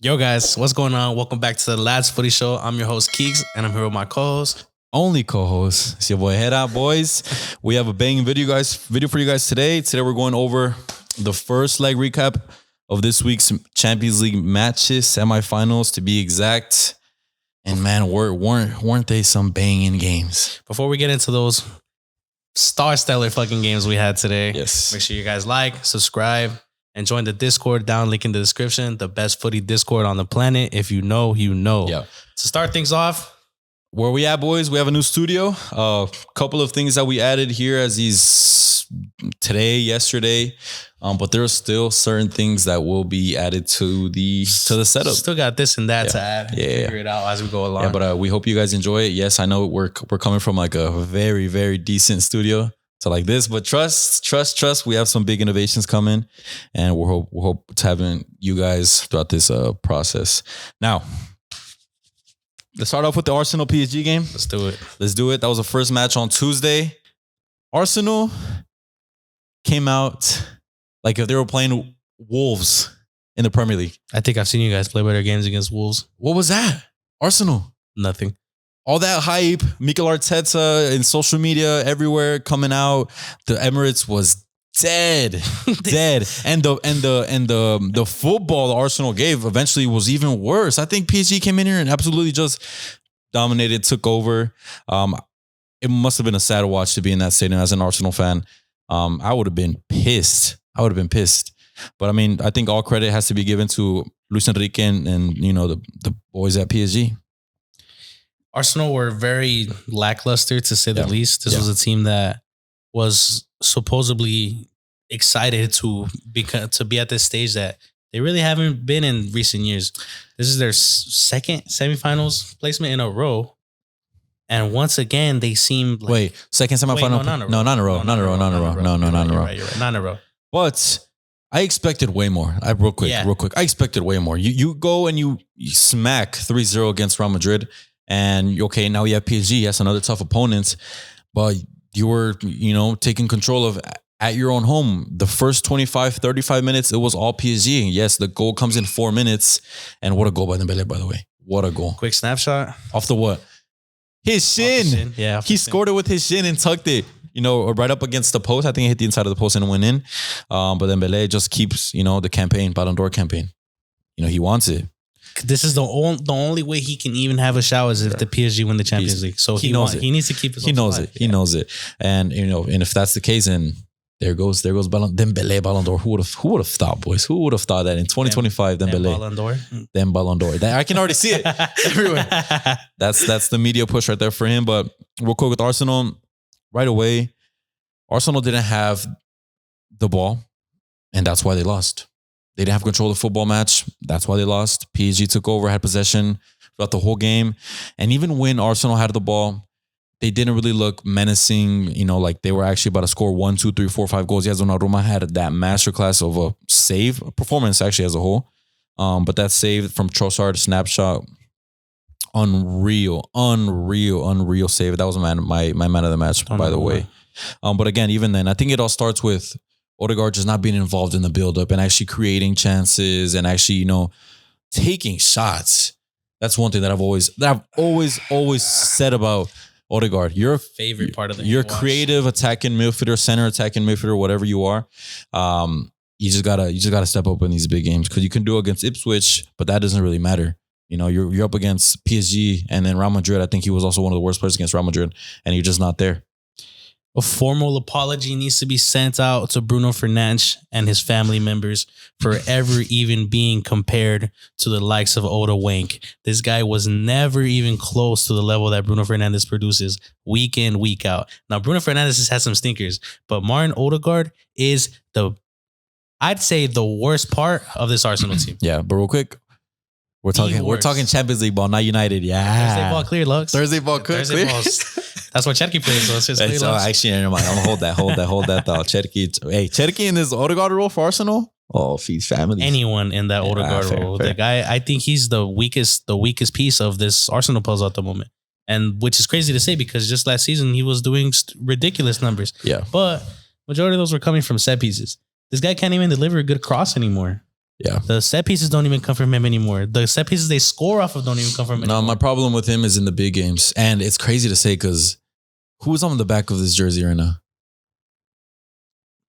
Yo, guys, what's going on? Welcome back to the Ladsfootyshow. I'm your host, Kiqs, and I'm here with my co-host. Only co-host. It's your boy Head Out, boys. We have a banging video for you guys today. Today we're going over the first leg recap of this week's Champions League matches, semifinals to be exact. And man, weren't they some banging games? Before we get into those stellar fucking games we had today, Yes. make sure you guys like, subscribe, and join the Discord down, link in the description. The best footy Discord on the planet. If you know, you know. Yeah. To start things off, Where we at, boys? We have a new studio. A couple of things that we added here as these today, yesterday. But there are still certain things that will be added to the setup. still got this and that to add. Figure it out as we go along. Yeah, but we hope you guys enjoy it. Yes, I know we're coming from like a very, very decent studio to like this, but trust. We have some big innovations coming, and we hope to having you guys throughout this process. Now, let's start off with the Arsenal PSG game. Let's do it. That was the first match on Tuesday. Arsenal came out like if they were playing Wolves in the Premier League. I think I've seen you guys play better games against Wolves. What was that? Arsenal. Nothing. All that hype, Mikel Arteta in social media everywhere coming out. The Emirates was dead. And the football the Arsenal gave eventually was even worse. I think PSG came in here and absolutely just dominated, took over. It must have been a sad watch to be in that stadium as an Arsenal fan. I would have been pissed. But I mean, I think all credit has to be given to Luis Enrique and you know the boys at PSG. Arsenal were very lackluster, to say the least. This was a team that was supposedly excited to be at this stage that they really haven't been in recent years. This is their second semifinals placement in a row. And once again, they seem like... Wait, second semifinal? Not in a row. No, not in a row. Not in a row. You're right. Not in a row. But I expected way more. Real quick. I expected way more. You go and you smack 3-0 against Real Madrid. And okay, now you have PSG. Yes, another tough opponent. But you were, taking control of at your own home. The first 25, 35 minutes, it was all PSG. And yes, the goal comes in 4 minutes. And what a goal by Dembele, by the way. What a goal. Quick snapshot. Off the what? His shin. Yeah. He scored it with his shin and tucked it, right up against the post. I think it hit the inside of the post and went in. But Dembele just keeps, the campaign, Ballon d'Or campaign. He wants it. This is the only way he can even have a shot is if the PSG win the Champions League. So he knows it. He needs to keep his. He knows it. He knows it. And and if that's the case, then there goes Dembele Ballon d'Or. Who would have thought, boys? Who would have thought that in 2025 Dembele Ballon d'Or? I can already see it everywhere. That's the media push right there for him. But real quick with Arsenal, right away, Arsenal didn't have the ball, and that's why they lost. They didn't have control of the football match. That's why they lost. PSG took over, had possession throughout the whole game. And even when Arsenal had the ball, they didn't really look menacing, like they were actually about to score 1, 2, 3, 4, 5 goals. Yes, Donnarumma had that masterclass of a performance actually as a whole. But that save from Trossard, snapshot, unreal save. That was my man of the match, by the way. But again, even then, I think it all starts with Odegaard just not being involved in the build-up and actually creating chances and actually, taking shots. That's one thing that I've always said about Odegaard. You're a favorite part of the You're creative attacking midfielder, center attacking midfielder, whatever you are. You just gotta step up in these big games because you can do it against Ipswich, but that doesn't really matter. You're up against PSG and then Real Madrid. I think he was also one of the worst players against Real Madrid, and you're just not there. A formal apology needs to be sent out to Bruno Fernandes and his family members for ever even being compared to the likes of Oda Wank. This guy was never even close to the level that Bruno Fernandes produces week in, week out. Now, Bruno Fernandes has had some stinkers, but Martin Odegaard is I'd say the worst part of this Arsenal team. Yeah, but real quick, we're talking Champions League ball, not United. Yeah. Thursday ball clear, Lux. Thursday ball clear. That's what Cherki plays. So it's just clear, Lux. Actually, never mind. I'm gonna hold that thought. Cherki in this Odegaard role for Arsenal. Oh, feeds families. Anyone in that Odegaard role. Fair. The guy, I think he's the weakest piece of this Arsenal puzzle at the moment. And which is crazy to say because just last season he was doing ridiculous numbers. Yeah. But majority of those were coming from set pieces. This guy can't even deliver a good cross anymore. Yeah. The set pieces don't even come from him anymore. The set pieces they score off of don't even come from him anymore. No, my problem with him is in the big games. And it's crazy to say because who's on the back of this jersey right now?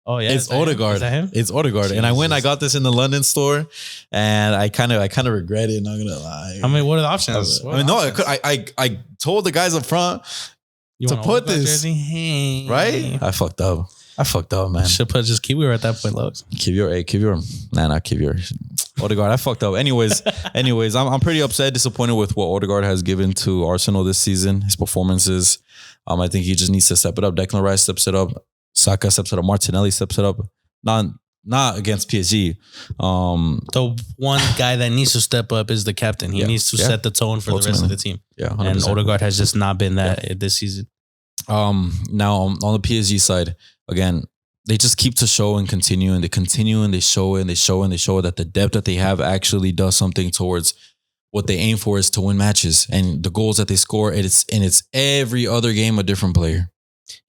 Oh yeah, it's Odegaard. Is that him? It's Odegaard. And I got this in the London store, and I kind of regret it. Not gonna lie. I mean, what are the options? I told the guys up front to put this jersey? Hey. Right. I fucked up, man. Should put just Kiwior at that point, Logs. Kiwior. Nah, not Kiwior. Odegaard. I fucked up. Anyways, I'm pretty upset, disappointed with what Odegaard has given to Arsenal this season. His performances. I think he just needs to step it up. Declan Rice steps it up. Saka steps it up. Martinelli steps it up. Not against PSG. The one guy that needs to step up is the captain. He needs to set the tone for the rest of the team. Yeah, 100%. And Odegaard has just not been that this season. Now on the PSG side, again, they just keep to show and continue, and they continue and they show and they show and they show that the depth that they have actually does something towards what they aim for is to win matches, and the goals that they score. It's every other game a different player.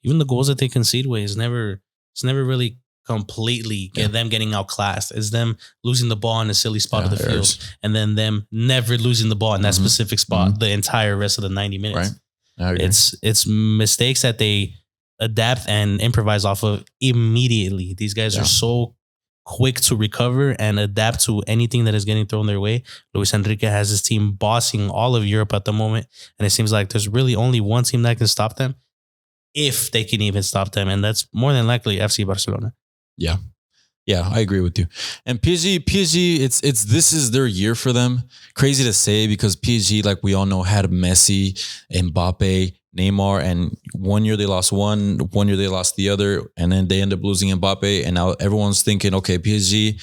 Even the goals that they concede away it's never really completely them getting outclassed. It's them losing the ball in a silly spot of the field, and then them never losing the ball in that specific spot the entire rest of the 90 minutes. Right. It's mistakes that they adapt and improvise off of immediately. These guys are so quick to recover and adapt to anything that is getting thrown their way. Luis Enrique has his team bossing all of Europe at the moment, and it seems like there's really only one team that can stop them, if they can even stop them, and that's more than likely FC Barcelona. Yeah, I agree with you. And PSG, it's this is their year for them. Crazy to say because PSG, like we all know, had Messi, Mbappe, Neymar, and one year they lost one year they lost the other, and then they end up losing Mbappe, and now everyone's thinking, okay, PSG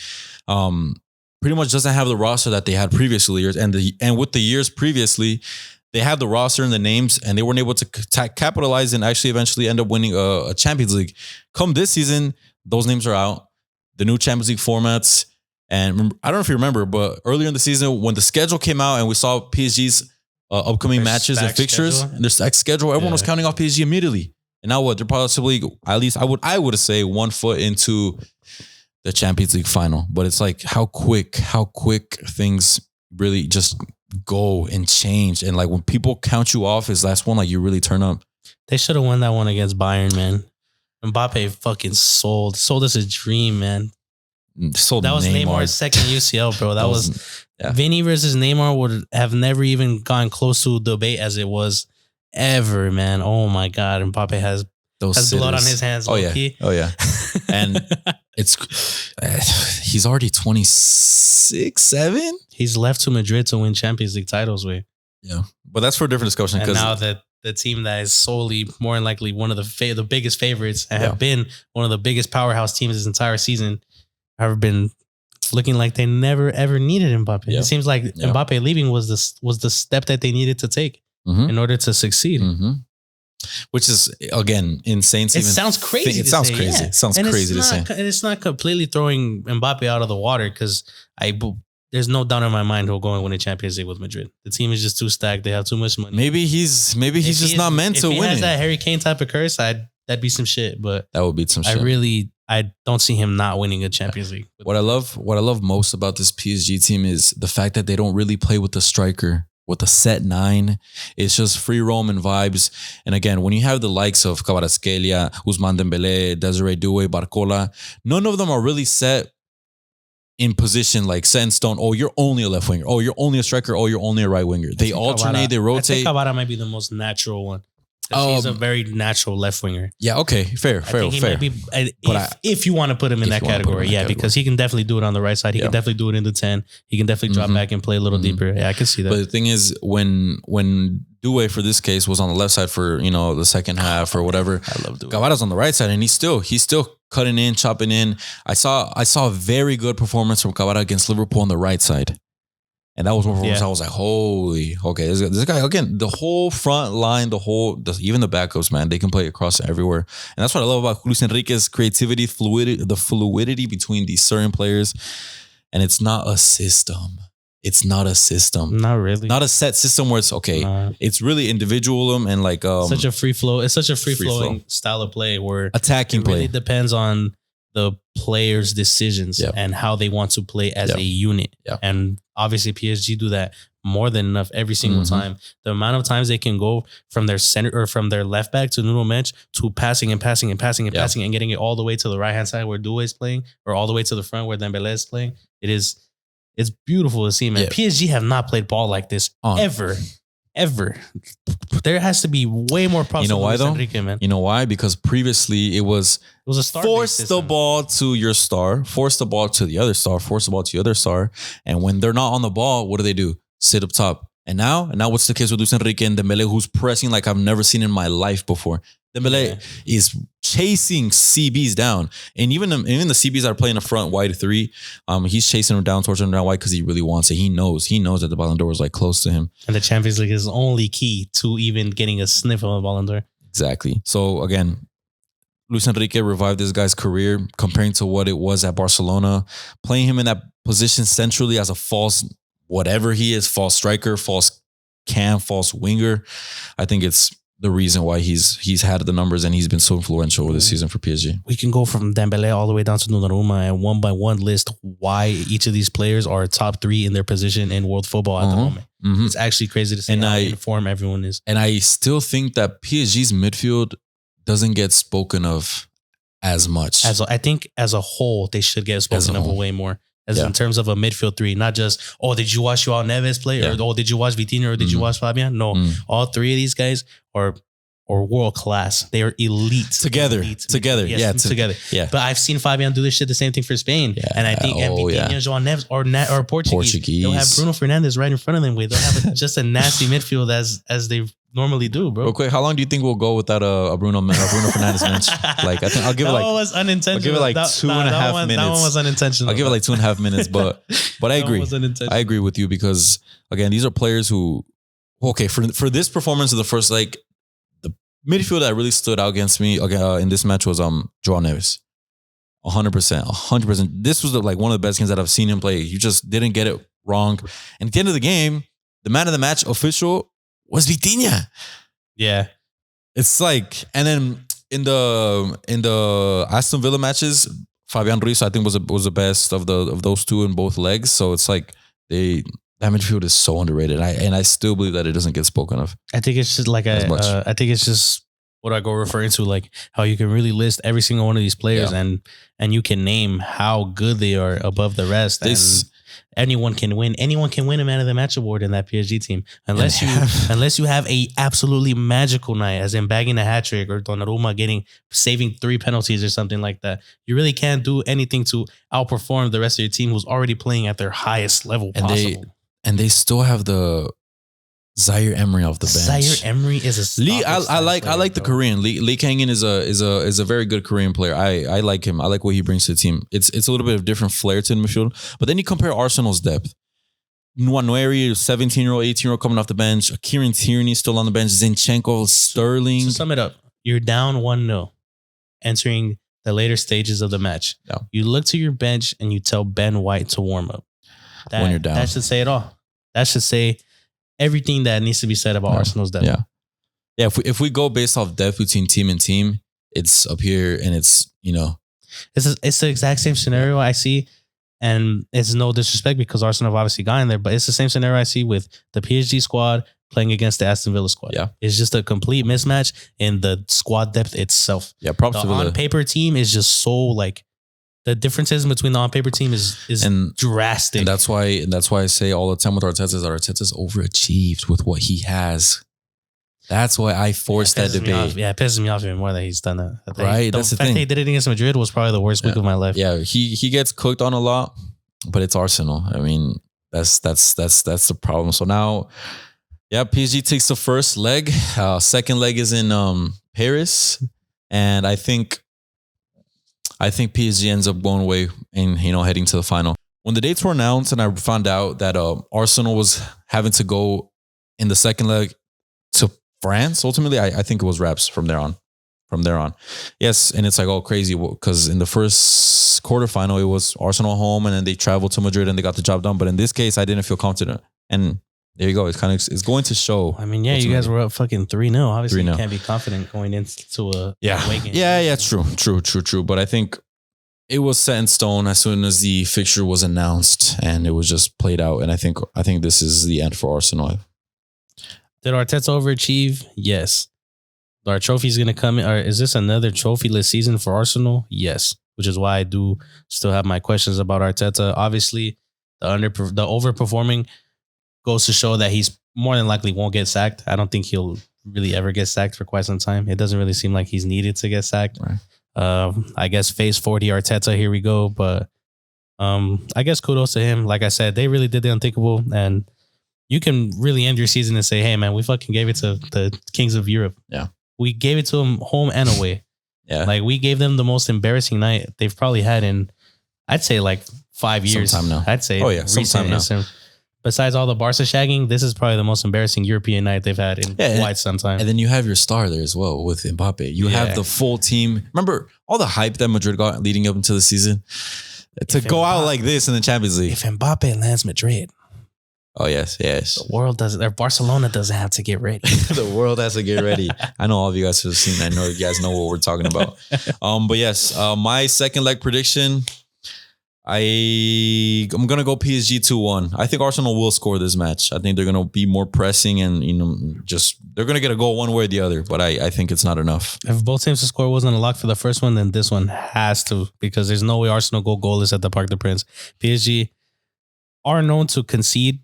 pretty much doesn't have the roster that they had previously years, and with the years previously, they had the roster and the names, and they weren't able to capitalize and actually eventually end up winning a Champions League. Come this season, those names are out. The new Champions League formats. And I don't know if you remember, but earlier in the season, when the schedule came out and we saw PSG's upcoming matches and fixtures and their stacked schedule, everyone was counting off PSG immediately. And now what? They're possibly, at least I would say, 1 foot into the Champions League final. But it's like how quick things really just go and change. And like when people count you off as last one, like you really turn up. They should have won that one against Bayern, man. Mbappe fucking sold us a dream, man. That was Neymar's second UCL, bro. That was Vinny versus Neymar would have never even gone close to debate as it was ever, man. Oh my God. Mbappe has blood on his hands. Oh yeah. And he's already 26, 7. He's left to Madrid to win Champions League titles with. Yeah. But that's for a different discussion. And now that the team that is solely more than likely one of the biggest favorites and have been one of the biggest powerhouse teams this entire season have been looking like they never ever needed Mbappe. It seems like Mbappe leaving was the step that they needed to take in order to succeed. Which is again insane. It sounds crazy. It sounds crazy. It sounds crazy to say. And it's not completely throwing Mbappe out of the water because there's no doubt in my mind he'll go and win a Champions League with Madrid. The team is just too stacked. They have too much money. Maybe he's just not meant to win. If he has that Harry Kane type of curse, that'd be some shit. But that would be some shit. I don't see him not winning a Champions League. What I love most about this PSG team is the fact that they don't really play with the striker, with a set 9. It's just free roam and vibes. And again, when you have the likes of Kvaratskhelia, Ousmane Dembélé, Desiree Doué, Barcola, none of them are really set in position, like set in stone. Oh, you're only a left winger. Oh, you're only a striker. Oh, you're only a right winger. They alternate, they rotate. I think Kvara might be the most natural one. He's a very natural left winger. Yeah, okay. Fair. Might be, if you want to put him in that category, because he can definitely do it on the right side. He can definitely do it in the 10. He can definitely drop back and play a little deeper. Yeah, I can see that. But the thing is, when Doué for this case was on the left side for the second half or whatever, I love Doué. Kvara's on the right side, and he's still cutting in, chopping in. I saw a very good performance from Kvara against Liverpool on the right side. And that was one performance I was like, holy, okay, this guy, again, the whole front line, even the backups, man, they can play across everywhere. And that's what I love about Luis Enrique's creativity, the fluidity between these certain players. And it's not a system. Not really. Not a set system where it's okay. Nah. It's really individualism and like such a free flow. It's such a free flowing style of play where attacking play. It really depends on the players' decisions and how they want to play as a unit. And obviously PSG do that more than enough every single time. The amount of times they can go from their center or from their left back to Nuno Mendes to passing and passing and passing and passing and getting it all the way to the right hand side where Doué is playing, or all the way to the front where Dembélé is playing. It's beautiful to see, man. PSG have not played ball like this ever. There has to be way more process. You know why though? Enrique, man. You know why? Because previously it was a star. Force the ball to your star, force the ball to the other star, force the ball to the other star. And when they're not on the ball, what do? Sit up top. And now what's the case with Luis Enrique and Dembélé, who's pressing like I've never seen in my life before. Dembélé is chasing CBs down. And even the CBs that are playing the front wide 3, he's chasing them down towards them down wide because he really wants it. He knows that the Ballon d'Or is like close to him. And the Champions League is only key to even getting a sniff of a Ballon d'Or. Exactly. So again, Luis Enrique revived this guy's career comparing to what it was at Barcelona, playing him in that position centrally as a false, whatever he is, false striker, false cam, false winger. I think it's the reason why he's had the numbers and he's been so influential this season for PSG. We can go from Dembélé all the way down to Donnarumma and one by one list why each of these players are top 3 in their position in world football at the moment. It's actually crazy to see how informed everyone is. And I still think that PSG's midfield doesn't get spoken of as much. I think as a whole, they should get spoken of way more. In terms of a midfield 3, not just, did you watch Joao Neves play? Or, did you watch Vitinha? Or did you watch Fabian? No. All 3 of these guys are world class. They are elite. Together. Yes, together. Yeah. But I've seen Fabian do this shit the same thing for Spain. Yeah. And I think Vitinha, Joao Neves or Portuguese. They'll have Bruno Fernandes right in front of them. They'll have just a nasty midfield as they normally do, bro. Real quick, how long do you think we'll go without a Bruno Fernandes bench? Like, I think I'll give it like... That one was unintentional. I'll give it like 2.5 minutes. That one was unintentional. I'll give it like 2.5 minutes, but I agree. I agree with you because, again, these are players who... Okay, for this performance of the first leg, the midfield that really stood out against me in this match was Joao Neves. 100%. This was like one of the best games that I've seen him play. You just didn't get it wrong. And at the end of the game, the man of the match official was Vitinha. Yeah. It's like, and then in the Aston Villa matches, Fabian Ruiz I think was the best of those 2 in both legs. So it's like that midfield is so underrated. And I still believe that it doesn't get spoken of. I think it's just like I think it's just what I go referring to, like how you can really list every single one of these players and you can name how good they are above the rest. Anyone can win. Anyone can win a man of the match award in that PSG team, unless you have a absolutely magical night, as in bagging a hat trick or Donnarumma saving 3 penalties or something like that. You really can't do anything to outperform the rest of your team who's already playing at their highest level possible. And they still have the Zaire Emery off the bench. Zaire Emery is a I like the Korean. Lee Kang-in is a very good Korean player. I like him. I like what he brings to the team. It's a little bit of different flair to the midfield. But then you compare Arsenal's depth. Nwaneri, 17-year-old, 18-year-old coming off the bench. Kieran Tierney still on the bench. Zinchenko, Sterling. To sum it up, you're down 1-0 entering the later stages of the match. Yeah. You look to your bench and you tell Ben White to warm up. When you're down. That should say it all. That should say everything that needs to be said about Arsenal's depth. Yeah. If we go based off depth between team and team, it's up here and it's the exact same scenario I see, and it's no disrespect because Arsenal have obviously gotten there, but it's the same scenario I see with the PSG squad playing against the Aston Villa squad. Yeah, it's just a complete mismatch in the squad depth itself. Yeah, props the to Villa. On paper team is just so like. The differences between the on-paper team is drastic. And that's why I say all the time with Arteta's overachieved with what he has. That's why I forced that debate. It pisses me off even more that he's done that. Right, that's the thing. He did it against Madrid was probably the worst week of my life. Yeah, he gets cooked on a lot, but it's Arsenal. I mean, that's the problem. So now, PSG takes the first leg. Second leg is in Paris, and I think PSG ends up going away and heading to the final. When the dates were announced and I found out that Arsenal was having to go in the second leg to France, ultimately I think it was wraps from there on. Yes, and it's like all crazy because in the first quarterfinal it was Arsenal home and then they traveled to Madrid and they got the job done. But in this case I didn't feel confident. And there you go. It's going to show. I mean, you guys were up fucking 3-0. Obviously, 3-0. You can't be confident going into a away game. Yeah, true. But I think It was set in stone as soon as the fixture was announced, and it was just played out. And I think this is the end for Arsenal. Did Arteta overachieve? Yes. Our trophy's going to come in. Or is this another trophyless season for Arsenal? Yes. Which is why I do still have my questions about Arteta. Obviously, the overperforming goes to show that he's more than likely won't get sacked. I don't think he'll really ever get sacked for quite some time. It doesn't really seem like he's needed to get sacked. Right. I guess phase 40 Arteta, here we go. But I guess kudos to him. Like I said, they really did the unthinkable. And you can really end your season and say, hey, man, we fucking gave it to the kings of Europe. Yeah. We gave it to them home and away. Yeah. Like, we gave them the most embarrassing night they've probably had in, I'd say, like 5 years. Sometime now. I'd say. Oh, yeah. Sometime now. Besides all the Barca shagging, this is probably the most embarrassing European night they've had in quite some time. And then you have your star there as well with Mbappe. You have the full team. Remember all the hype that Madrid got leading up into the season? To go out like this in the Champions League. If Mbappe lands Madrid. Oh, yes. The world doesn't, or Barcelona doesn't have to get ready. The world has to get ready. I know all of you guys have seen that. I know you guys know what we're talking about. But yes, my second leg prediction, I'm going to go PSG 2-1. I think Arsenal will score this match. I think they're going to be more pressing and, they're going to get a goal one way or the other, but I think it's not enough. If both teams to score wasn't unlocked for the first one, then this one has to, because there's no way Arsenal go goalless at the Parc des Princes. PSG are known to concede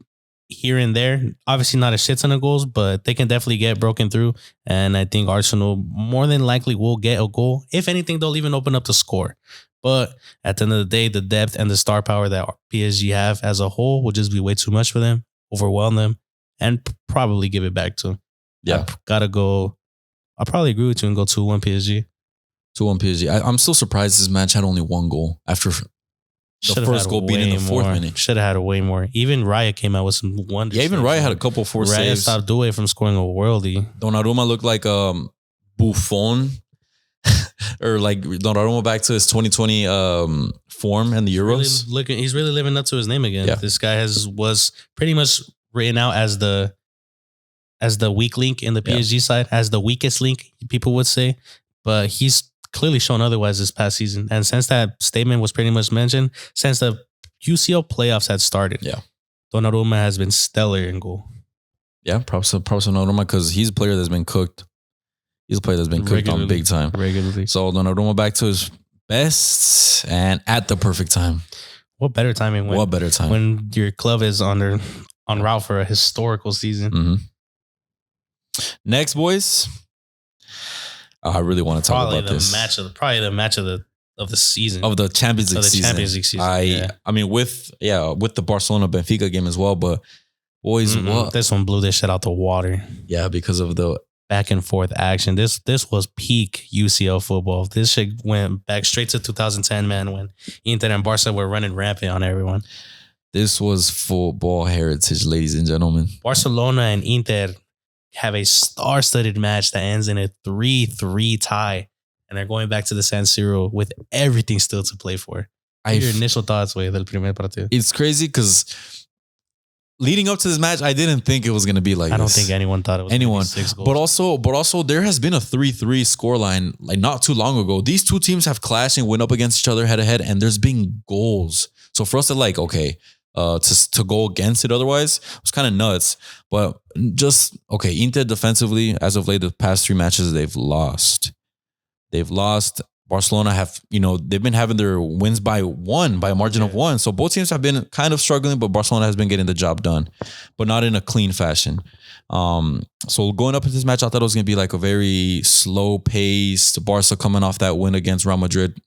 here and there. Obviously not a shit ton of goals, but they can definitely get broken through. And I think Arsenal more than likely will get a goal. If anything, they'll even open up the score. But at the end of the day, the depth and the star power that PSG have as a whole will just be way too much for them, overwhelm them, and probably give it back to them. Yeah. I'll probably agree with you and go 2-1 PSG. 2-1 PSG. I'm still surprised this match had only one goal after the first goal being in the fourth minute. Should have had a way more. Even Raya came out with some wonders. Yeah, even Raya had a couple forced saves. Raya stopped Doué from scoring a worldie. Donnarumma looked like Buffon. Or like Donnarumma back to his 2020 form in the Euros. He's really living up to his name again. Yeah. This guy was pretty much written out as the weak link in the PSG side, as the weakest link, people would say. But he's clearly shown otherwise this past season. And since that statement was pretty much mentioned, since the UCL playoffs had started, Donnarumma has been stellar in goal. Yeah, props to Donnarumma, because he's a player that's been cooked. He's a player that's been cooked on big time. Regularly. So Donnarumma back to his best and at the perfect time. What better timing? What better time? When your club is on route for a historical season. Mm-hmm. Next, boys. I really want to talk about this. Probably the match of the season. Of the Champions League season. Champions League season. I mean, with the Barcelona Benfica game as well, but boys, what? This one blew this shit out the water. Yeah, because of the back and forth action. This was peak UCL football. This shit went back straight to 2010, man, when Inter and Barca were running rampant on everyone. This was football heritage, ladies and gentlemen. Barcelona and Inter have a star-studded match that ends in a 3-3 tie, and they're going back to the San Siro with everything still to play for. Your initial thoughts, del primer partido? It's crazy because leading up to this match, I didn't think it was going to be like this. I don't think anyone thought it was going to be 6 goals. But also, there has been a 3-3 scoreline like not too long ago. These two teams have clashed and went up against each other head-to-head, and there's been goals. So for us to to go against it otherwise was kind of nuts. But Inter defensively, as of late, the past 3 matches, they've lost. Barcelona have, they've been having their wins by a margin of 1. So both teams have been kind of struggling, but Barcelona has been getting the job done, but not in a clean fashion. So going up into this match, I thought it was going to be like a very slow paced Barca coming off that win against Real Madrid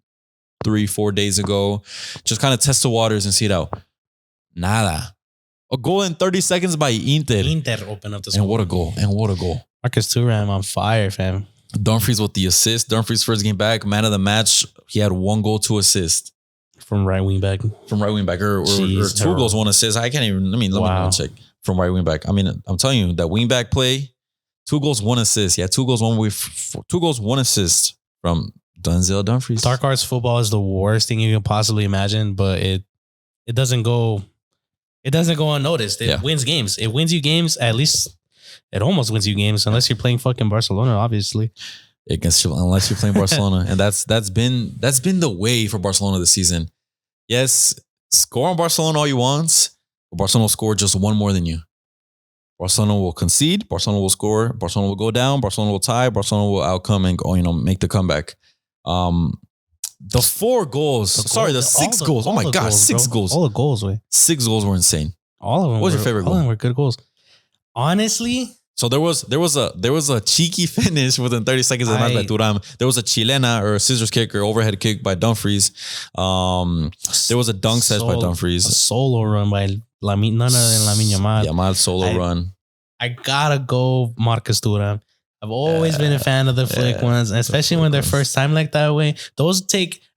3-4 days ago. Just kind of test the waters and see it out. Nada. A goal in 30 seconds by Inter. Inter opened up the score. And what a goal. Marcus Thuram on fire, fam. Dumfries with the assist. Dumfries' first game back, man of the match. He had 1 goal, 2 assists. From right wing back. Or 2 goals, 1 assist. I can't even, let me check. From right wing back. I mean, I'm telling you, that wing back play, 2 goals, 1 assist. Yeah, 2 goals, 1 assist from Denzel Dumfries. Dark arts football is the worst thing you can possibly imagine, but it doesn't go unnoticed. It wins games. It wins you games. At least it almost wins you games, unless you're playing fucking Barcelona, obviously. unless you're playing Barcelona, and that's been the way for Barcelona this season. Yes, score on Barcelona all you want, but Barcelona will score just one more than you. Barcelona will concede, Barcelona will score, Barcelona will go down, Barcelona will tie, Barcelona will outcome and go, make the comeback. The 4 goals, the 6 goals. Oh my gosh, 6 goals. All the goals, wait. 6 goals were insane. All of them. What was your favorite goal? All of them were good goals. Honestly, so there was a cheeky finish within 30 seconds of the match by Thuram. There was a chilena or a scissors kick or overhead kick by Dumfries. There was a dunk set by Dumfries. A solo run by none other than Lamine Yamal. Yamal solo run. I gotta go Marcus Thuram. I've always been a fan of the flick ones, especially when they're first time like that way.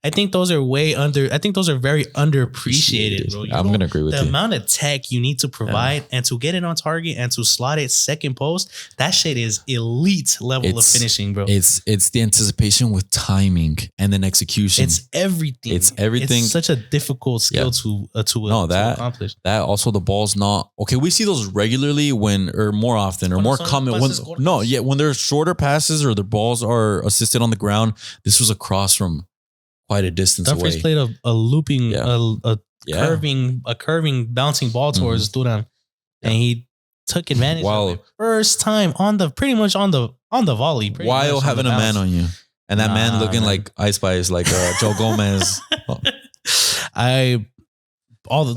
I think those are very underappreciated, bro. I'm going to agree with you. The amount of tech you need to provide and to get it on target and to slot it second post, that shit is elite level of finishing, bro. It's the anticipation with timing and then execution. It's everything. It's such a difficult skill to accomplish. That also the ball's not okay. We see those regularly more often or more common when there's shorter passes or the balls are assisted on the ground. This was a cross from quite a distance Dumfries away. Played a looping, a curving, bouncing ball towards Thuram, and he took advantage of it. First time pretty much on the volley. While having a man on you, and that man looking like Ice Spice, like Joe Gomez.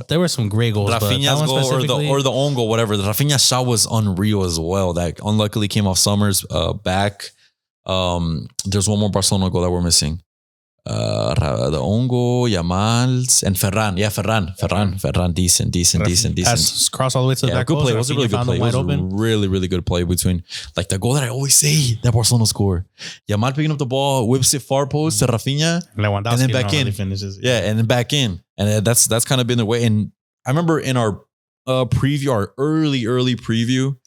There were some great goals. Rafinha's goal or the own goal, whatever. The Rafinha shot was unreal as well. That unluckily came off Summers' back. There's one more Barcelona goal that we're missing. The own goal, Yamal's, and Ferran. Yeah, Ferran. Decent. Pass cross all the way to the back. Good play. It was a really good play. It was a really, really good play between like the goal that I always say that Barcelona score. Yamal picking up the ball, whips it far post to Rafinha, and then back in. And then back in. And that's kind of been the way. And I remember in our preview, our early preview,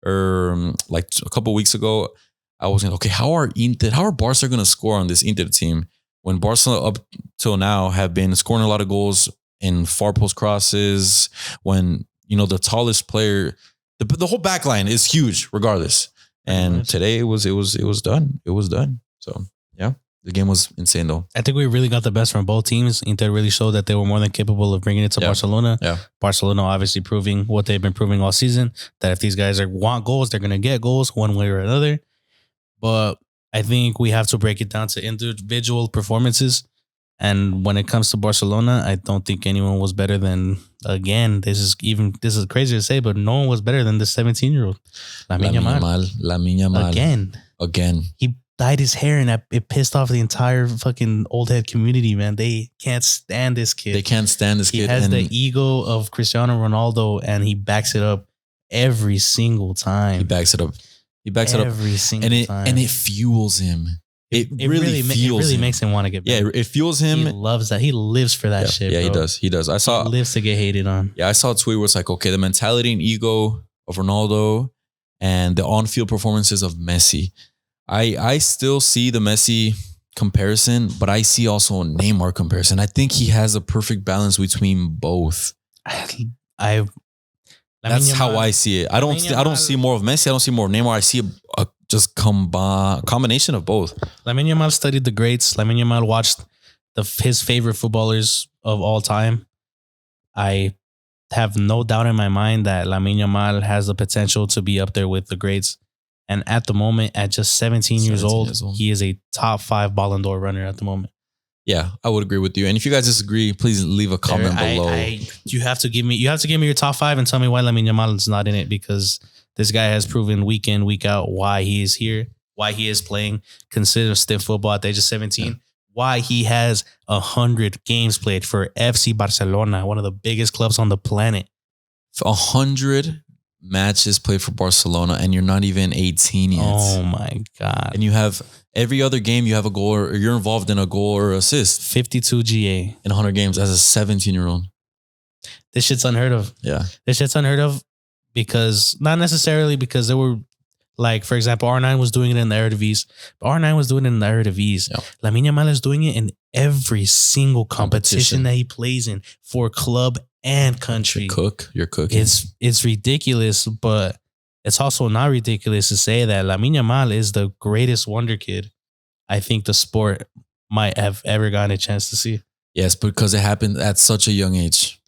or like a couple of weeks ago, I was like, okay, how are Barca going to score on this Inter team? When Barcelona up till now have been scoring a lot of goals in far post crosses, when the tallest player, the whole back line is huge regardless. And today it was done. It was done. So yeah, the game was insane though. I think we really got the best from both teams. Inter really showed that they were more than capable of bringing it to Barcelona. Yeah. Barcelona obviously proving what they've been proving all season, that if these guys want goals, they're going to get goals one way or another. But I think we have to break it down to individual performances. And when it comes to Barcelona, I don't think anyone was better than, again, this is crazy to say, but no one was better than the 17-year-old. Lamine Yamal. Again. He dyed his hair and it pissed off the entire fucking old head community, man. They can't stand this kid. He has the ego of Cristiano Ronaldo and he backs it up every single time. He backs it up every single time. And it fuels him. It really makes him want to get better. Yeah, it fuels him. He loves that. He lives for that shit, Yeah, bro. He does. He lives to get hated on. Yeah, I saw a tweet where it's like, okay, the mentality and ego of Ronaldo and the on-field performances of Messi. I still see the Messi comparison, but I see also a Neymar comparison. I think he has a perfect balance between both. That's how I see it. I don't see more of Messi. I don't see more of Neymar. I see a just combination of both. Lamine Yamal studied the greats. Lamine Yamal watched his favorite footballers of all time. I have no doubt in my mind that Lamine Yamal has the potential to be up there with the greats. And at the moment, at just 17 years old, he is a top 5 Ballon d'Or runner at the moment. Yeah, I would agree with you. And if you guys disagree, please leave a comment below. You have to give me your top 5 and tell me why Lamine Yamal is not in it, because this guy has proven week in, week out why he is here, why he is playing consistent football at the age of 17, why he has 100 games played for FC Barcelona, one of the biggest clubs on the planet. 100 matches played for Barcelona, and you're not even 18 yet. Oh my God. And you have every other game you have a goal, or you're involved in a goal or assist. 52 GA. In 100 games as a 17-year-old. This shit's unheard of. Yeah. This shit's unheard of because, not necessarily because there were, like, for example, R9 was doing it in the Eredivisie. But R9 was doing it in the Eredivisie. Yeah. Lamine Yamal is doing it in every single competition that he plays in for club and country. You're cooking. It's ridiculous, but it's also not ridiculous to say that Lamine Yamal is the greatest wonder kid I think the sport might have ever gotten a chance to see. Yes, because it happened at such a young age.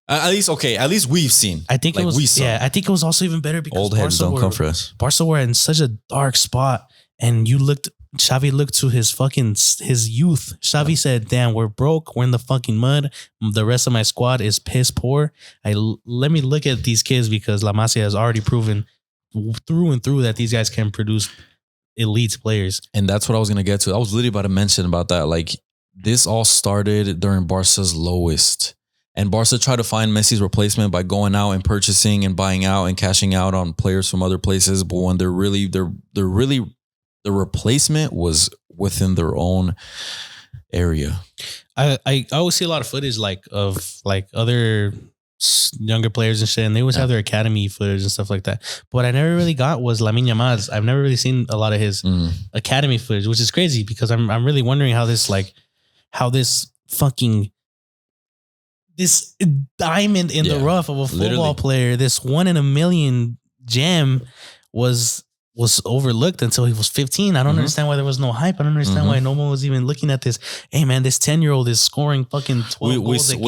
At least we've seen. I think it was. Yeah, I think it was also even better because old heads don't come for us. Barca were in such a dark spot, and Xavi looked to his youth. Xavi said, "Damn, we're broke. We're in the fucking mud. The rest of my squad is piss poor. Let me look at these kids because La Masia has already proven through and through that these guys can produce elite players." And that's what I was gonna get to. I was literally about to mention about that. Like, this all started during Barca's lowest. And Barca tried to find Messi's replacement by going out and purchasing and buying out and cashing out on players from other places. But when the replacement was within their own area. I always see a lot of footage of other younger players and shit, and they always have their academy footage and stuff like that. But what I never really got was Lamine Yamal's. I've never really seen a lot of his academy footage, which is crazy because I'm really wondering how this diamond in the rough of a football player, this 1 in a million gem was overlooked until he was 15. I don't understand why there was no hype. I don't understand why no one was even looking at this. Hey man, this 10-year-old is scoring fucking 12 goals a game.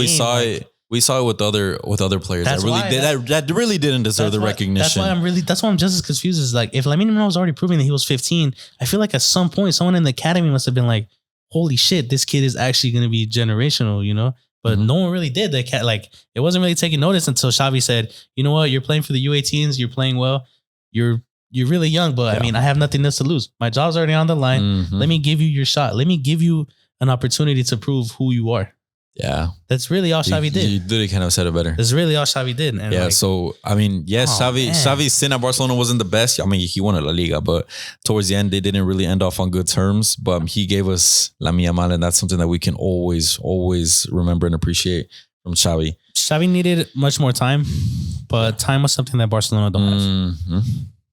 We saw it with other players that really didn't deserve the recognition. That's why I'm just as confused as if Lamine Yamal was already proving that he was 15, I feel like at some point someone in the academy must have been like, holy shit, this kid is actually going to be generational, you know? But no one really did. It wasn't really taking notice until Xavi said, you know what, you're playing for the U18s, you're playing well, you're really young, but I mean, I have nothing else to lose. My job's already on the line. Let me give you your shot. Let me give you an opportunity to prove who you are. Yeah. That's really all Xavi did. You literally kind of said it better. That's really all Xavi did. And so, I mean, yes, Xavi's stint at Barcelona wasn't the best. I mean, he won a La Liga, but towards the end, they didn't really end off on good terms. But he gave us Lamine Yamal, and that's something that we can always remember and appreciate from Xavi. Xavi needed much more time, but time was something that Barcelona don't have.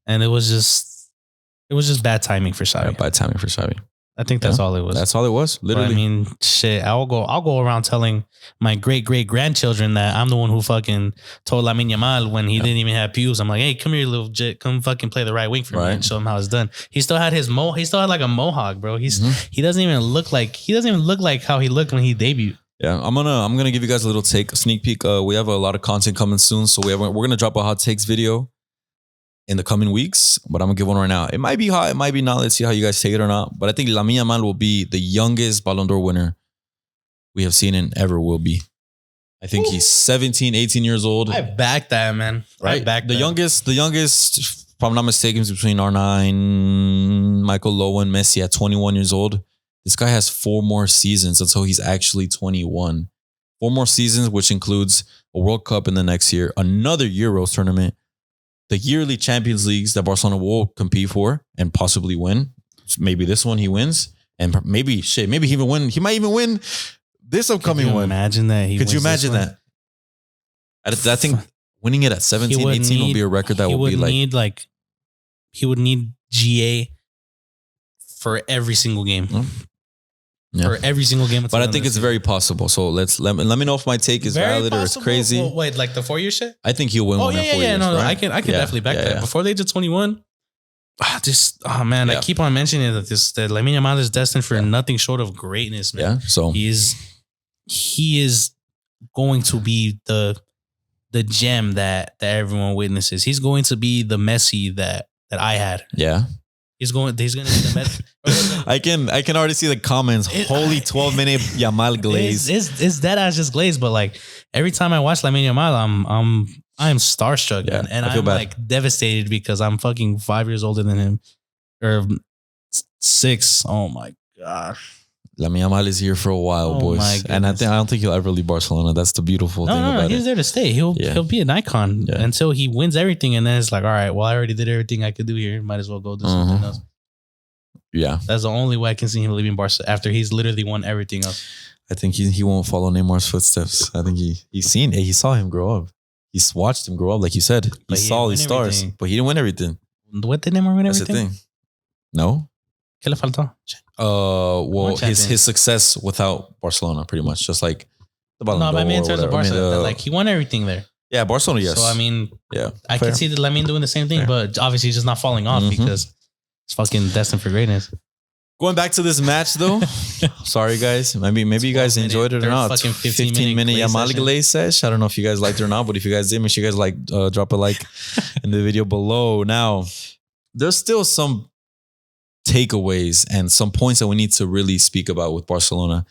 And it was just bad timing for Xavi. Yeah, bad timing for Xavi. I think that's all it was. That's all it was. Literally. But I mean, shit. I'll go around telling my great grandchildren that I'm the one who fucking told Lamine Yamal when he didn't even have pews. I'm like, hey, come here, little jit. Come fucking play the right wing for me and show him how it's done. He still had he still had like a mohawk, bro. He doesn't even look like how he looked when he debuted. Yeah, I'm gonna give you guys a sneak peek. We have a lot of content coming soon, so we're gonna drop a hot takes video in the coming weeks, but I'm gonna give one right now. It might be hot, it might be not. Let's see how you guys take it or not. But I think Lamine Yamal will be the youngest Ballon d'Or winner we have seen and ever will be. I think he's 17, 18 years old. I back that, man. Right? The youngest, if I'm not mistaken, is between R9, Michael Lowen, Messi at 21 years old. This guy has 4 more seasons until he's actually 21. 4 more seasons, which includes a World Cup in the next year, another Euros tournament, the yearly Champions Leagues that Barcelona will compete for and possibly win. Maybe this one he wins, and maybe he even win. He might even win this upcoming one. Imagine that. Could you imagine that? I think winning it at 17, 18 will be a record that will be like. He would need GA for every single game. Yeah. For every single game. But I think it's very possible. So let me know if my take is very valid possible. Or it's crazy. Well, wait, like the 4-year shit? I think he'll win one in 4 years. No, right? I can definitely back that. Before the age of 21, I keep on mentioning that Lamine Yamal is destined for nothing short of greatness, man. Yeah, so he is going to be the gem that everyone witnesses. He's going to be the Messi that I had. Yeah. He's going to be the Messi. I can already see the comments. Holy 12-minute Yamal glaze. It's that ass just glaze, but like every time I watch Lamine Yamal, I'm starstruck, man, and I'm like devastated because I'm fucking 5 years older than him, or 6. Oh my gosh. Lamine Yamal is here for a while, boys, and I don't think he'll ever leave Barcelona. That's the beautiful thing about it. He's there to stay. He'll be an icon until he wins everything, and then it's like, all right, well, I already did everything I could do here. Might as well go do something else. Yeah, that's the only way I can see him leaving Barca after he's literally won everything else. I think he won't follow Neymar's footsteps. I think he saw him grow up. He's watched him grow up, like you said. He saw these stars, but he didn't win everything. What did Neymar win everything? That's the thing. No. ¿Qué le faltó? Well, his success without Barcelona, pretty much, just like the Ballon d'Or. No, but I mean in terms of Barcelona, he won everything there. Yeah, Barcelona, yes. So I mean, I can see that Lamine doing the same thing, but obviously he's just not falling off because it's fucking destined for greatness. Going back to this match though, sorry guys. Maybe you guys enjoyed it or not. Fucking 15-minute Yamal sesh. I don't know if you guys liked it or not, but if you guys did, make sure you guys drop a like in the video below. Now, there's still some takeaways and some points that we need to really speak about with Barcelona.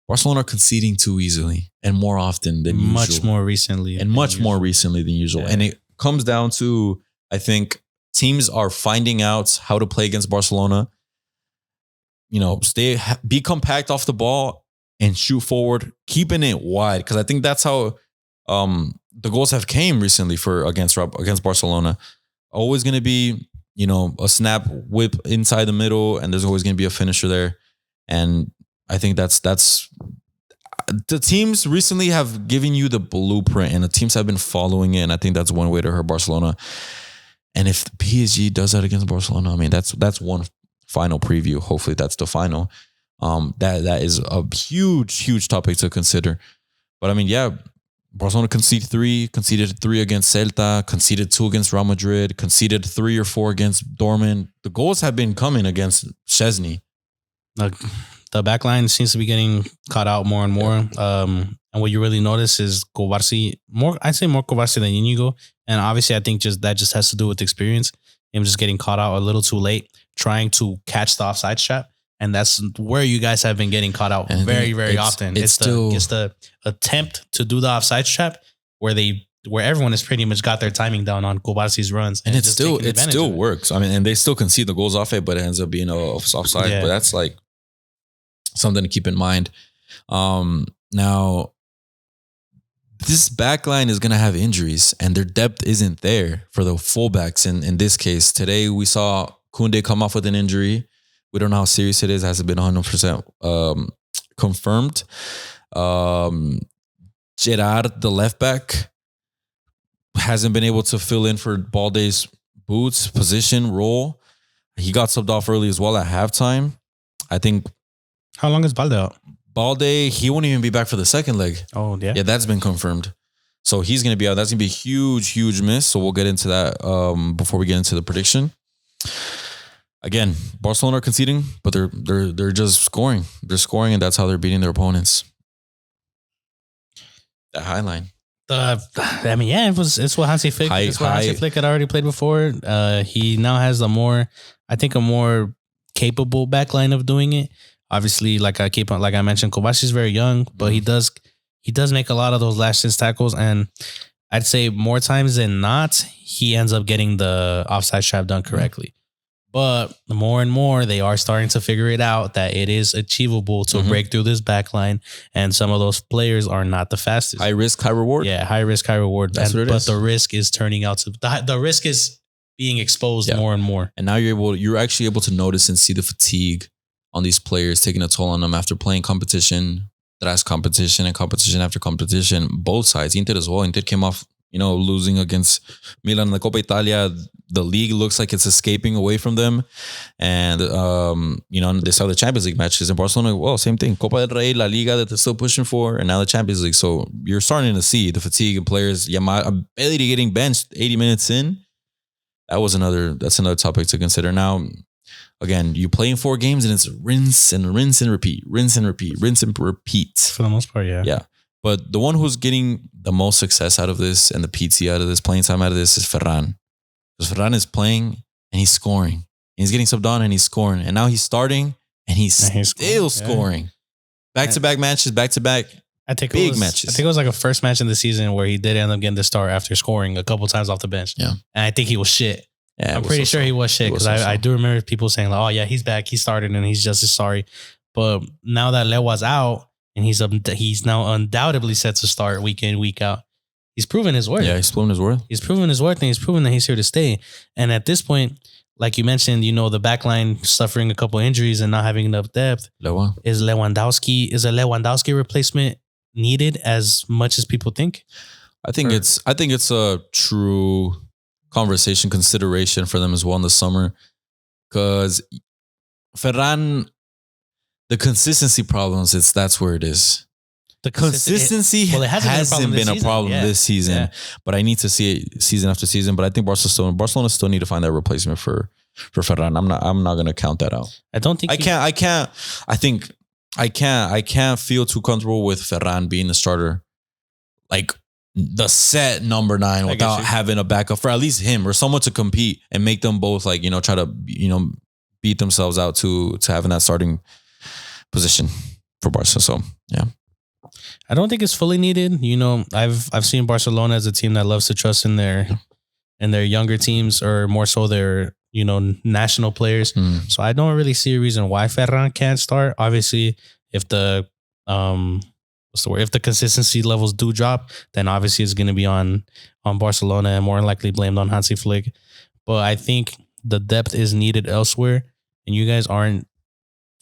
Barcelona are conceding too easily and more often than usual. Much more recently than usual. Yeah. And it comes down to, I think, teams are finding out how to play against Barcelona. Be compact off the ball and shoot forward, keeping it wide. Because I think that's how the goals have came recently against Barcelona. Always going to be, a snap whip inside the middle, and there's always going to be a finisher there. And I think that's the teams recently have given you the blueprint, and the teams have been following it. And I think that's one way to hurt Barcelona. And if the PSG does that against Barcelona, I mean, that's one final preview. Hopefully that's the final. That is a huge topic to consider. But I mean, yeah, Barcelona conceded 3 against Celta, conceded 2 against Real Madrid, conceded 3 or 4 against Dortmund. The goals have been coming against Szczesny. The back line seems to be getting caught out more and more. And what you really notice is Kovarsi, I'd say more Kovarsi than Inigo. And obviously, I think that just has to do with experience. Him just getting caught out a little too late, trying to catch the offside trap. And that's where you guys have been getting caught out very, very often. It's the attempt to do the offside trap where everyone has pretty much got their timing down on Kovarsi's runs. And it still works. I mean, and they still concede the goals off it, but it ends up being offside. Yeah. But that's like something to keep in mind. Now, this back line is going to have injuries, and their depth isn't there for the fullbacks. In this case, today we saw Koundé come off with an injury. We don't know how serious it is. It hasn't been 100% confirmed. Gerard, the left back, hasn't been able to fill in for Balde's boots, position, role. He got subbed off early as well at halftime. I think. How long is Balde out? Balde, he won't even be back for the second leg. Oh, yeah? Yeah, that's been confirmed. So he's going to be out. That's going to be a huge miss. So we'll get into that before we get into the prediction. Again, Barcelona are conceding, but they're just scoring. They're scoring, and that's how they're beating their opponents. That high line. It's what Hansi Flick. Hansi Flick had already played before. He now has a more capable backline of doing it. Obviously, like I mentioned, Kovacic is very young, but he does make a lot of those last-chance tackles, and I'd say more times than not, he ends up getting the offside trap done correctly. But more and more, they are starting to figure it out that it is achievable to break through this back line. And some of those players are not the fastest. High risk, high reward? Yeah, high risk, high reward. That's what it is. But the risk is turning out to... The risk is being exposed more and more. And now you're actually able to notice and see the fatigue on these players taking a toll on them after playing competition, tras competition, and competition after competition. Both sides, Inter as well. Inter came off, losing against Milan in the Coppa Italia. The league looks like it's escaping away from them. And, they saw the Champions League matches in Barcelona. Well, same thing. Copa del Rey, La Liga that they're still pushing for, and now the Champions League. So you're starting to see the fatigue in players. Yamal barely getting benched 80 minutes in. That's another topic to consider. Now, again, you play in 4 games and it's rinse and repeat. For the most part, yeah. Yeah. But the one who's getting the most success out of this and the PT out of this, playing time out of this, is Ferran. Because Ferran is playing and he's scoring. And he's getting subbed on and he's scoring. And now he's starting and he's still scoring. Back-to-back matches, back-to-back big matches. I think it was like a first match in the season where he did end up getting the start after scoring a couple times off the bench. Yeah. And I think he was shit. Yeah, I'm pretty sure he was shit because I do remember people saying like, oh yeah, he's back, he started and he's just as sorry. But now that Lewa's out and he's now undoubtedly set to start week in, week out, he's proven his worth. Yeah, he's proven his worth. He's proven his worth and he's proven that he's here to stay. And at this point, like you mentioned, the back line suffering a couple injuries and not having enough depth. Is a Lewandowski replacement needed as much as people think? I think it's a true consideration for them as well in the summer, because Ferran, the consistency problems, that's where it is. The consistency hasn't been a problem this season, but I need to see it season after season. But I think Barcelona still need to find that replacement for for Ferran. I'm not gonna count that out. I don't think I can't feel too comfortable with Ferran being the starter, like the set number 9, without having a backup for at least him or someone to compete and make them both like, try to, beat themselves out to having that starting position for Barca. So yeah. I don't think it's fully needed. I've seen Barcelona as a team that loves to trust in their younger teams, or more so their national players. So I don't really see a reason why Ferran can't start. Obviously, if the if the consistency levels do drop, then obviously it's going to be on Barcelona and more likely blamed on Hansi Flick. But I think the depth is needed elsewhere, and you guys aren't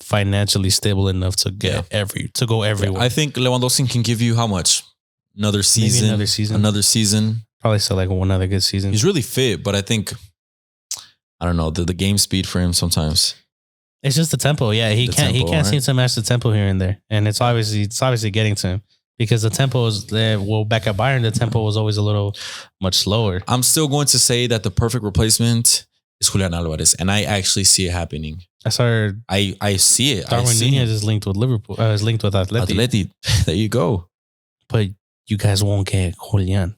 financially stable enough to go everywhere. I think Lewandowski can give you how much? Another season. Maybe another season. Probably still like one other good season. He's really fit, but I think, I don't know, the game speed for him sometimes. It's just the tempo. Yeah, he can't seem to match the tempo here and there, and it's obviously getting to him, because the tempo is there. Well, back at Bayern, the tempo was always a little much slower. I'm still going to say that the perfect replacement is Julian Alvarez, and I actually see it happening. I see it. Darwin Nunez is linked with Liverpool. Is linked with Atleti. There you go. But you guys won't get Julian.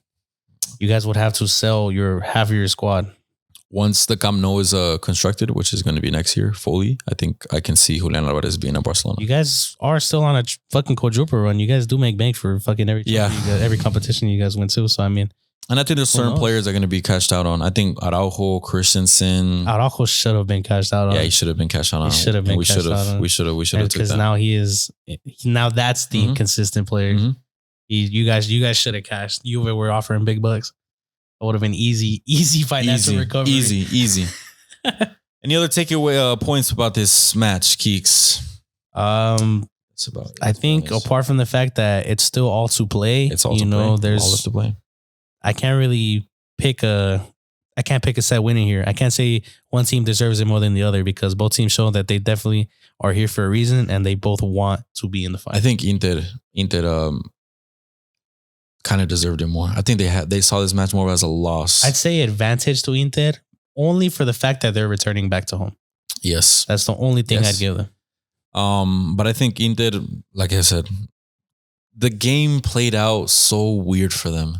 You guys would have to sell half of your squad. Once the Camp Nou is constructed, which is going to be next year fully, I think I can see Julian Alvarez being at Barcelona. You guys are still on a fucking quadruple run. You guys do make bank for fucking every competition you guys win to. So I mean, and I think there's certain players that are going to be cashed out on. I think Araujo, Christensen. Araujo should have been cashed out on. Yeah, he should have been cashed out on. He should have been cashed out on. We should have took that. Because now that's the consistent player. Mm-hmm. You guys should have cashed. You were offering big bucks. It would have been easy financial recovery. Easy. Any other takeaway points about this match, Kiqs? I think apart from the fact that it's still all to play, it's all to play. There's all to play. I can't really pick a set winning here. I can't say one team deserves it more than the other, because both teams show that they definitely are here for a reason and they both want to be in the fight. I think Inter kind of deserved it more. I think they saw this match more as a loss. I'd say advantage to Inter only for the fact that they're returning back to home. Yes. That's the only thing I'd give them. But I think Inter, like I said, the game played out so weird for them.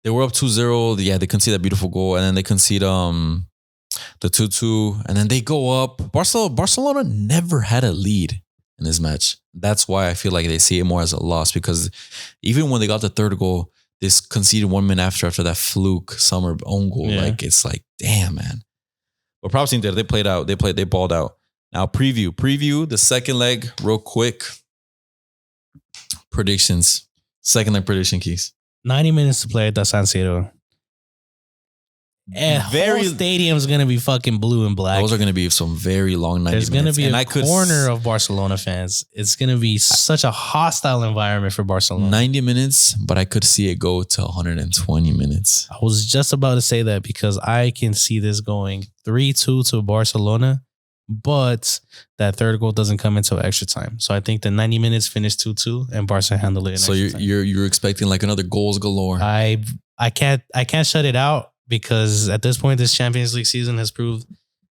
They were up 2-0. Yeah, they concede that beautiful goal, and then they concede the 2-2, and then they go up. Barcelona never had a lead in this match. That's why I feel like they see it more as a loss, because even when they got the third goal, this conceded 1 minute after that fluke Sommer own goal. Yeah. Like, it's like, damn, man. But props Inter, they played out. They balled out. Now preview the second leg real quick. Predictions. Second leg prediction, Keys. 90 minutes to play at the San Siro. Whole stadium's gonna be fucking blue and black. Those are gonna be some very long 90 minutes. There's gonna be a corner of Barcelona fans. It's gonna be such a hostile environment for Barcelona. 90 minutes, but I could see it go to 120 minutes. I was just about to say that, because I can see this going 3-2 to Barcelona, but that third goal doesn't come until extra time. So I think the 90 minutes finish 2-2 and Barca handle it. So you're expecting like another goals galore. I can't shut it out, because at this point, this Champions League season has proved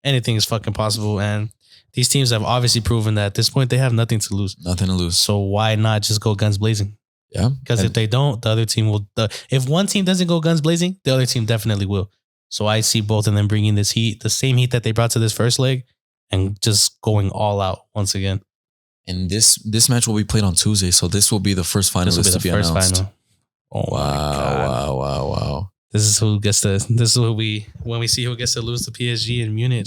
anything is fucking possible. And these teams have obviously proven that at this point, they have nothing to lose. Nothing to lose. So why not just go guns blazing? Yeah. Because if they don't, the other team will. If one team doesn't go guns blazing, the other team definitely will. So I see both of them bringing this heat, the same heat that they brought to this first leg, and just going all out once again. And this match will be played on Tuesday, so this will be the first finalist to be announced. Final. Oh Wow. This is when we see who gets to lose to PSG in Munich.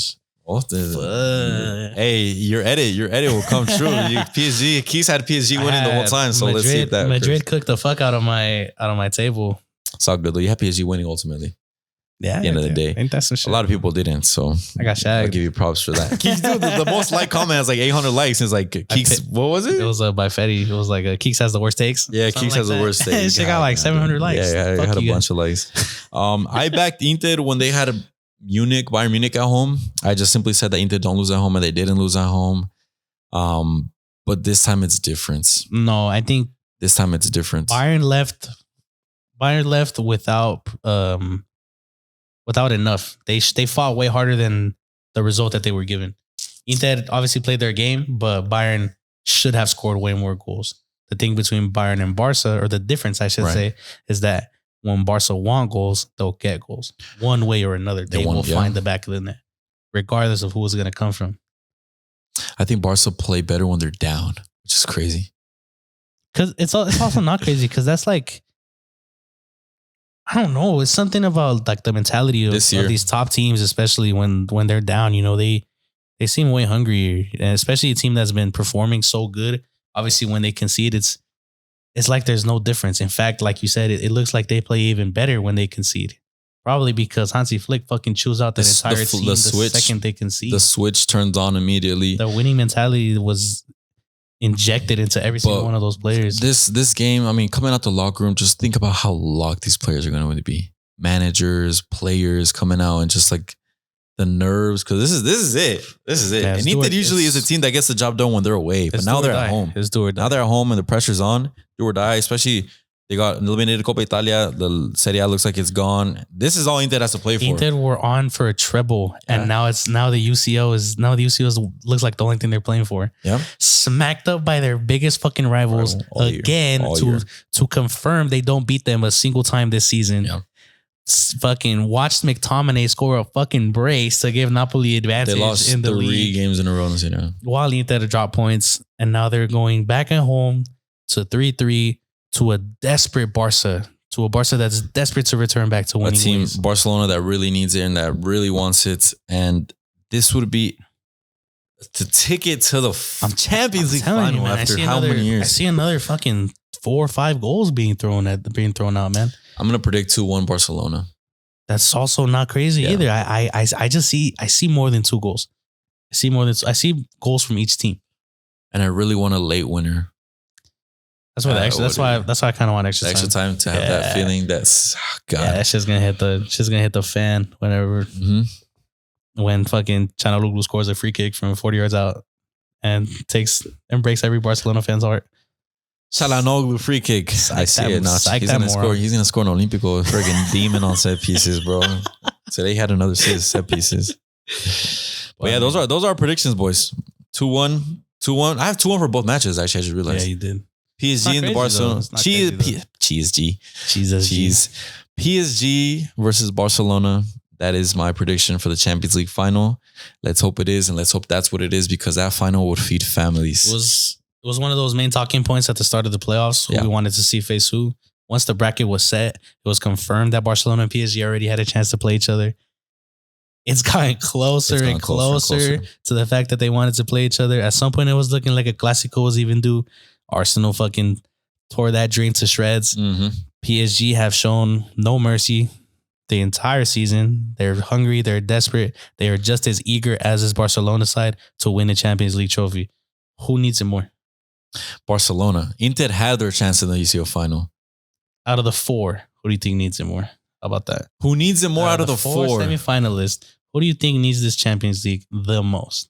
Hey, your edit will come true. PSG, Keys had PSG winning the whole time, so let's see if that Madrid cooked the fuck out of my table. It's all good though. You had PSG winning ultimately. Yeah, at the end of the day. Ain't that some shit? A lot of people didn't, so I got shagged. I'll give you props for that. Keeks, dude, the most liked comment has like 800 likes. It's like, Keeks, what was it? It was by Fetty. It was like, Keeks has the worst takes. Yeah, Keeks has the worst takes. She got like 700 likes. Yeah, I had a bunch of likes. I backed Inter when they had Bayern Munich at home. I just simply said that Inter don't lose at home, and they didn't lose at home. But this time it's different. No, I think this time it's different. Bayern left without enough. They fought way harder than the result that they were given. Inter obviously played their game, but Bayern should have scored way more goals. The thing between Bayern and Barca, or the difference I should say, is that when Barca want goals, they'll get goals. One way or another, they will find the back of the net, regardless of who it's going to come from. I think Barca play better when they're down, which is crazy. Because it's also not crazy, because that's like, I don't know. It's something about like the mentality of these top teams, especially when they're down. You know, they seem way hungrier, and especially a team that's been performing so good. Obviously, when they concede, it's like there's no difference. In fact, like you said, it looks like they play even better when they concede. Probably because Hansi Flick fucking chews out the entire team the second they concede. The switch turns on immediately. The winning mentality was injected into every single one of those players. This game, I mean, coming out the locker room, just think about how locked these players are going to be. Managers, players coming out, and just like the nerves, because this is it. Yeah, and Inter usually is a team that gets the job done when they're away, but now they're at home. Now they're at home and the pressure's on. Do or die, especially they got eliminated Coppa Italia. The Serie A looks like it's gone. This is all Inter has to play for. Inter were on for a treble, and now the UCL looks like the only thing they're playing for. Yeah, smacked up by their biggest fucking rivals again to confirm they don't beat them a single time this season. Yeah. Fucking watched McTominay score a fucking brace to give Napoli advantage. They lost in the 3 league. games in a row this year. While Inter dropped points, and now they're going back at home to 3-3 to a desperate Barca, that's desperate to return back to winning. A team, ways. Barcelona, that really needs it and that really wants it, and this would be the ticket to the Champions League final after how many years? I see another fucking 4 or 5 goals being thrown out, man. I'm gonna predict 2-1 Barcelona. That's also not crazy either. I see more than 2 goals. I see goals from each team, and I really want a late winner. That's why I kind of want extra time to have that feeling. That's God. Yeah, that shit's gonna hit the fan whenever when fucking Çalhanoğlu scores a free kick from 40 yards out and breaks every Barcelona fan's heart. Çalhanoğlu free kick. I see it now. He's gonna score an Olympico friggin' demon on set pieces, bro. So they had another set pieces. But yeah, those are our predictions, boys. 2-1. I have 2-1 for both matches. Actually, I just realized. Yeah, you did. PSG and the Barcelona. PSG versus Barcelona. That is my prediction for the Champions League final. Let's hope it is, and let's hope that's what it is, because that final would feed families. It was one of those main talking points at the start of the playoffs. Who we wanted to see face who. Once the bracket was set, it was confirmed that Barcelona and PSG already had a chance to play each other. It's gotten closer and closer to the fact that they wanted to play each other. At some point, it was looking like a Clásico was even due. Arsenal fucking tore that dream to shreds. PSG have shown no mercy the entire season. They're hungry. They're desperate. They are just as eager as is Barcelona side to win the Champions League trophy. Who needs it more? Barcelona. Inter had their chance in the UCL final. Out of the 4, who do you think needs it more? How about that? Who needs it more out of the 4 semifinalists? Who do you think needs this Champions League the most?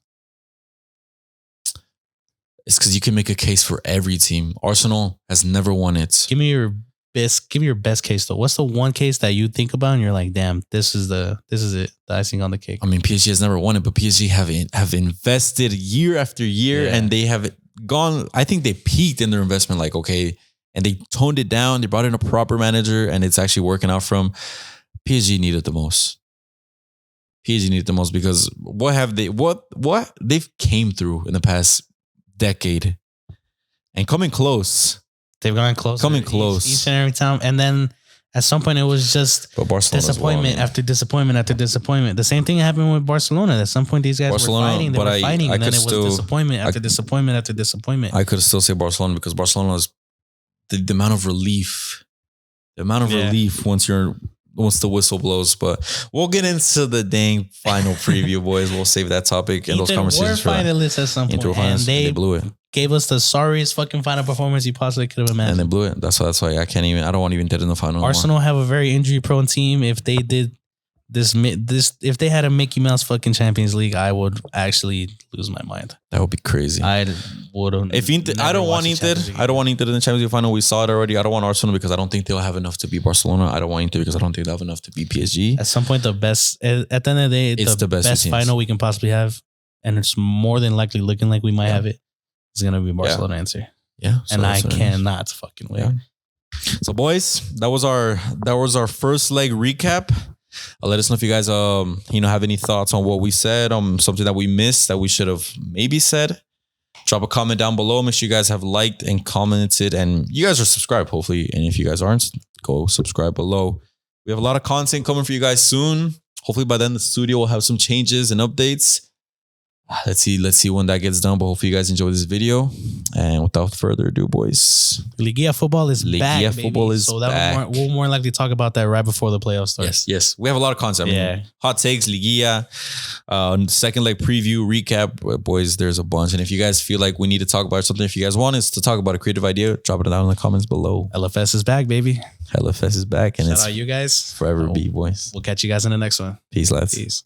It's because you can make a case for every team. Arsenal has never won it. Give me your best case though. What's the one case that you think about and you're like, damn, this is it, the icing on the cake? I mean, PSG has never won it, but PSG have invested year after year, and they have gone. I think they peaked in their investment. Like, okay, and they toned it down. They brought in a proper manager, and it's actually working out from. PSG needed the most. PSG needed the most because what they've came through in the past decade, and coming close. They've gone close. Coming close. Each and every time. And then at some point it was just disappointment after disappointment after disappointment. The same thing happened with Barcelona. At some point these guys were fighting. They were fighting. And then it was disappointment after disappointment after disappointment. I could still say Barcelona because Barcelona is the amount of relief. The amount of relief once the whistle blows. But we'll get into the dang final preview, boys. We'll save that topic and those conversations for finalists at some point. And they blew it. Gave us the sorriest fucking final performance you possibly could have imagined. And they blew it. That's why I don't want to even get in the final. Arsenal have a very injury prone team. If they did this if they had a Mickey Mouse fucking Champions League, I would actually lose my mind. That would be crazy. I wouldn't. If Inter, I don't want Inter. I don't want Inter in the Champions League final. We saw it already. I don't want Arsenal because I don't think they'll have enough to beat Barcelona. I don't want Inter because I don't think they'll have enough to beat PSG. At some point, at the end of the day, it's the best final we can possibly have, and it's more than likely looking like we might have it. It's gonna be Barcelona Inter. Yeah, and I cannot fucking wait. Yeah. So, boys, that was our first leg recap. Let us know if you guys have any thoughts on what we said, something that we missed that we should have maybe said. Drop a comment down below. Make sure you guys have liked and commented, and you guys are subscribed, hopefully. And if you guys aren't, go subscribe below. We have a lot of content coming for you guys soon. Hopefully by then the studio will have some changes and updates. Let's see when that gets done. But hopefully you guys enjoy this video. And without further ado, boys, Liga football is back. Liga football is back. We'll more likely talk about that right before the playoffs start. Yes. We have a lot of content. I mean, hot takes, Liga, second leg preview, recap. Boys, there's a bunch. And if you guys feel like we need to talk about something, if you guys want us to talk about a creative idea, drop it down in the comments below. LFS is back, baby. LFS is back. And shout out you guys. Forever be, boys. We'll catch you guys in the next one. Peace, lads. Peace.